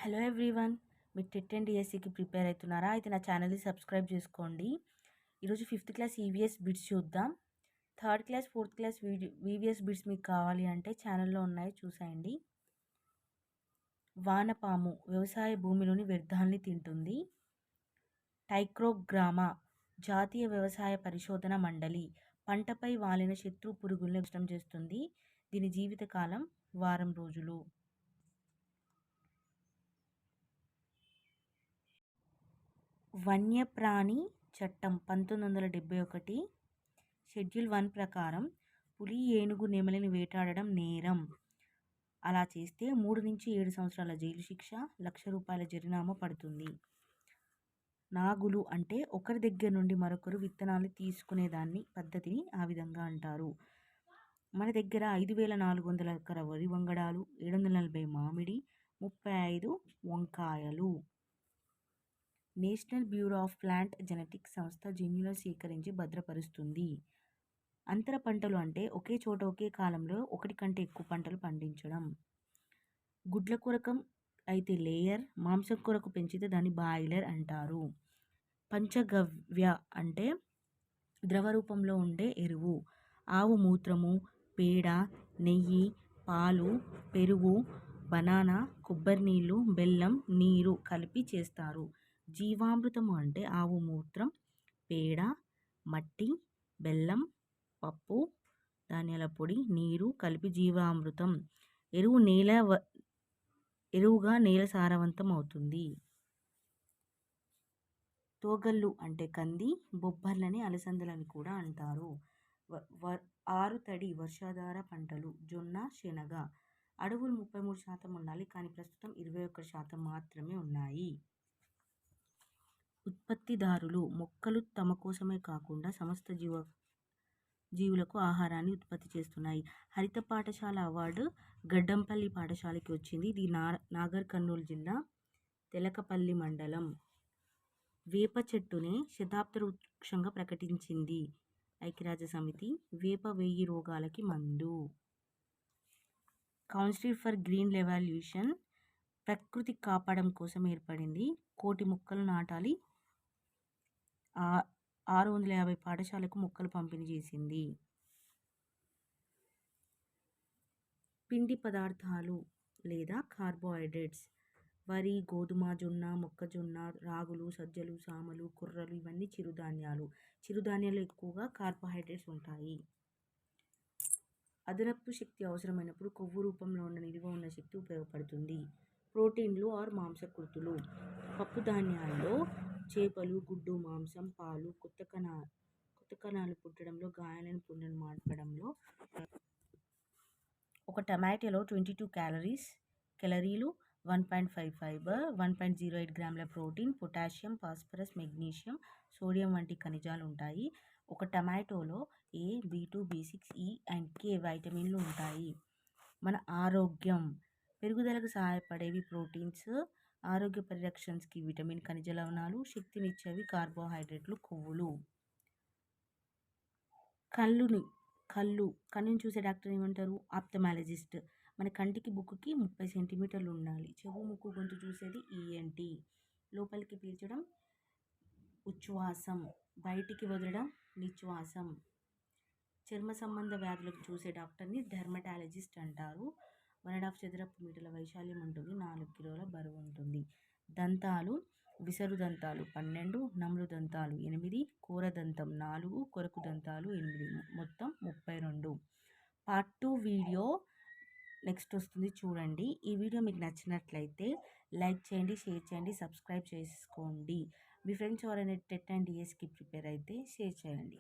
Hello everyone. మీరు TET and డిఎస్సికి prepare అవుతున్నారా? అయితే నా ఛానల్ని సబ్స్క్రైబ్ చేసుకోండి. ఈరోజు 5th క్లాస్ ఈవీఎస్ బిట్స్ చూద్దాం. 3rd class 4th class VVS bits మీకు కావాలి అంటే ఛానల్లో ఉన్నాయి, చూసేయండి. వానపాము వ్యవసాయ భూమిలోని వ్యర్థాలని తింటుంది. టైక్రోగ్రామా జాతీయ వ్యవసాయ పరిశోధన మండలి పంటపై వాలిన శత్రు పురుగుల్ని నష్టం చేస్తుంది. దీని జీవితకాలం వారం రోజులు. వన్యప్రాణి చట్టం 1971 షెడ్యూల్ 1 ప్రకారం పులి, ఏనుగు, నెమలిని వేటాడడం నేరం. అలా చేస్తే 3 నుంచి 7 సంవత్సరాల జైలు శిక్ష, ₹1,00,000 జరిమానా పడుతుంది. నాగులు అంటే ఒకరి దగ్గర నుండి మరొకరు విత్తనాలు తీసుకునేదాన్ని పద్ధతిని ఆ విధంగా అంటారు. మన దగ్గర 5,400 ఎకర వరి వంగడాలు, 740 మామిడి, 35 వంకాయలు. National bureau of plant genetics సంస్థ జన్యువులను సేకరించి భద్రపరుస్తుంది. అంతర పంటలు అంటే ఒకే చోట ఒకే కాలంలో ఒకటి కంటే ఎక్కువ పంటలు పండించడం. గుడ్ల కొరకం అయితే లేయర్, మాంసం కొరకు పెంచితే దాన్ని బాయిలర్ అంటారు. పంచగవ్య అంటే ద్రవ రూపంలో ఉండే ఎరువు. ఆవు మూత్రము, పేడ, నెయ్యి, పాలు, పెరుగు, బనానా, కొబ్బరి నీళ్ళు, బెల్లం, నీరు కలిపి చేస్తారు. జీవామృతము అంటే ఆవు మూత్రం, పేడ, మట్టి, బెల్లం, పప్పు, ధాన్యాల పొడి, నీరు కలిపి జీవామృతం. ఎరువుగా నేల సారవంతం అవుతుంది. తోగళ్ళు అంటే కంది, బొబ్బర్లని, అలసందలని కూడా అంటారు. ఆరుతడి వర్షాధార పంటలు జొన్న, శనగ. అడవులు 33% ఉండాలి, కానీ ప్రస్తుతం 21% మాత్రమే ఉన్నాయి. ఉత్పత్తిదారులు మొక్కలు తమ కోసమే కాకుండా సమస్త జీవులకు ఆహారాన్ని ఉత్పత్తి చేస్తున్నాయి. హరిత పాఠశాల అవార్డు గడ్డంపల్లి పాఠశాలకి వచ్చింది. ఇది నాగర్ కర్నూలు జిల్లా తెలకపల్లి మండలం. వేప చెట్టునే శతాబ్ద వృక్షంగా ప్రకటించింది ఐక్యరాజ్య సమితి. వేప 1000 రోగాలకి మందు. కౌన్సిల్ ఫర్ గ్రీన్ రెవల్యూషన్ ప్రకృతి కాపాడడం కోసం ఏర్పడింది. 1,000,000 మొక్కలు నాటాలి. 650 పాఠశాలకు మొక్కలు పంపిణీ చేసింది. పిండి పదార్థాలు లేదా కార్బోహైడ్రేట్స్ వరి, గోధుమ, జొన్న, మొక్కజొన్న, రాగులు, సజ్జలు, సామలు, కుర్రలు ఇవన్నీ చిరుధాన్యాలు. చిరుధాన్యాలు ఎక్కువగా కార్బోహైడ్రేట్స్ ఉంటాయి. అదనపు శక్తి అవసరమైనప్పుడు కొవ్వు రూపంలో ఉన్న నిల్వ ఉన్న శక్తి ఉపయోగపడుతుంది. ప్రోటీన్లు ఆర్ మాంసకృతులు. పప్పు ధాన్యాల్లో చేపలు, గుడ్డు, మాంసం, పాలు, కొత్త కణాలు పుట్టడంలో, గాయాలను పునర్మార్పడంలో. ఒక టమాటోలో 22 కేలరీలు, 1.5 ఫైబర్, 1.08 గ్రాముల protein, potassium, phosphorus, magnesium, sodium వంటి ఖనిజాలు ఉంటాయి. ఒక టమాటోలో A, B2, B6, E and K వైటమిన్లు ఉంటాయి. మన ఆరోగ్యం పెరుగుదలకు సహాయపడేవి ప్రోటీన్స్, ఆరోగ్య పరిరక్షణకి విటమిన్, ఖనిజ లవణాలు, శక్తినిచ్చేవి కార్బోహైడ్రేట్లు, కొవ్వులు. కళ్ళుని చూసే డాక్టర్ ఏమంటారు? ఆప్థమాలజిస్ట్. మన కంటికి బుక్కుకి 30 సెంటీమీటర్లు ఉండాలి. చెవు, ముక్కు, గొంతు చూసేది ENT. లోపలికి పీల్చడం ఉచ్ఛ్వాసం, బయటికి వదలడం నిశ్వాసం. చర్మ సంబంధ వ్యాధులకు చూసే డాక్టర్ని డెర్మటాలజిస్ట్ అంటారు. 1.5 చదరపు మీటర్ల వైశాల్యం ఉంటుంది. 4 కిలోల బరువు ఉంటుంది. దంతాలు విసరు దంతాలు 12, నమ్రు దంతాలు 8, కూర దంతం 4, కొరకు దంతాలు 8, మొత్తం 32. పార్ట్ 2 వీడియో నెక్స్ట్ వస్తుంది, చూడండి. ఈ వీడియో మీకు నచ్చినట్లయితే లైక్ చేయండి, షేర్ చేయండి, సబ్స్క్రైబ్ చేసుకోండి. మీ ఫ్రెండ్స్ ఎవరైనా టెట్ అండ్ డిఎస్కి ప్రిపేర్ అయితే షేర్ చేయండి.